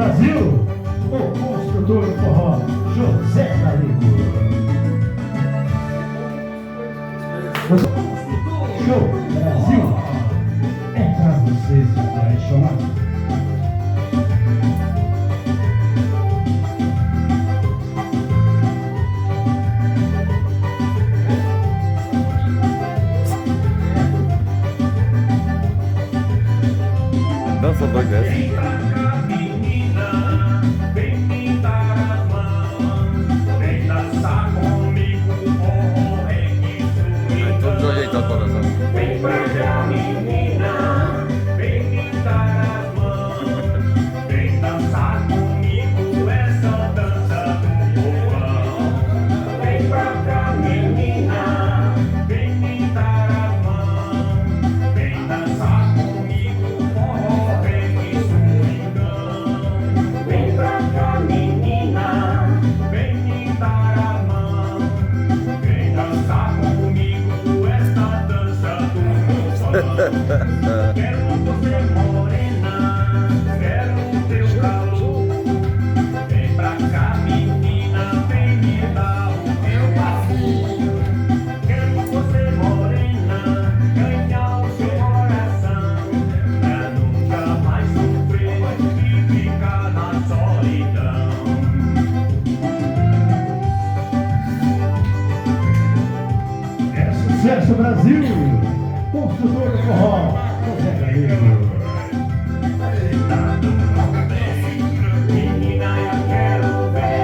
Brasil, o construtor do forró, José Galego. Show Brasil, é pra vocês apaixonados. Dança doida essa. Vem pra cá, menina, vem pintar as mãos, vem dançar comigo, forró, reggae, swing. Tudo ajeitado pra dançar. Vem pra cá, menina, vem pintar as mãos, vem dançar comigo essa dança do povão. Vem pra cá, menina, vem pintar as mãos, vem dançar comigo, forró, reggae, swingão. Vem pra cá, menina, vem pintar as mãos, vem dançar comigo essa dança do povão. Quero você morena, quero teu calor. Vem pra cá, menina, vem me dar o teu amor. Quero você morena, ganhar o seu coração, pra nunca mais sofrer e ficar na solidão. É sucesso, Brasil, construtor do forró, José Galego. Tá tudo bem, menina, eu quero ver.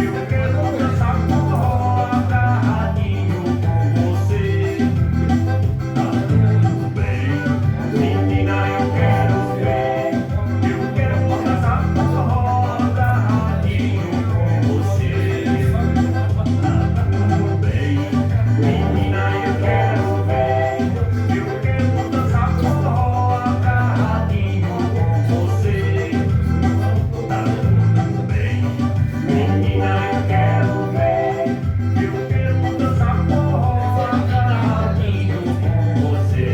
Eu quero dançar forró agarradinho com você. Tá tudo bem, menina, eu quero ver. Eu quero dançar forró agarradinho com você. Tá tudo bem, menina, eu quero ver. Eu quero dançar forró agarradinho com você. Tá tudo bem, menina, eu quero ver. Eu quero dançar forró agarradinho com você.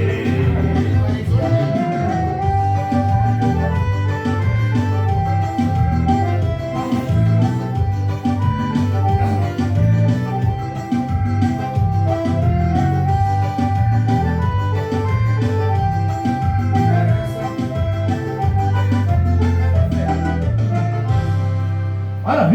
Maravilha!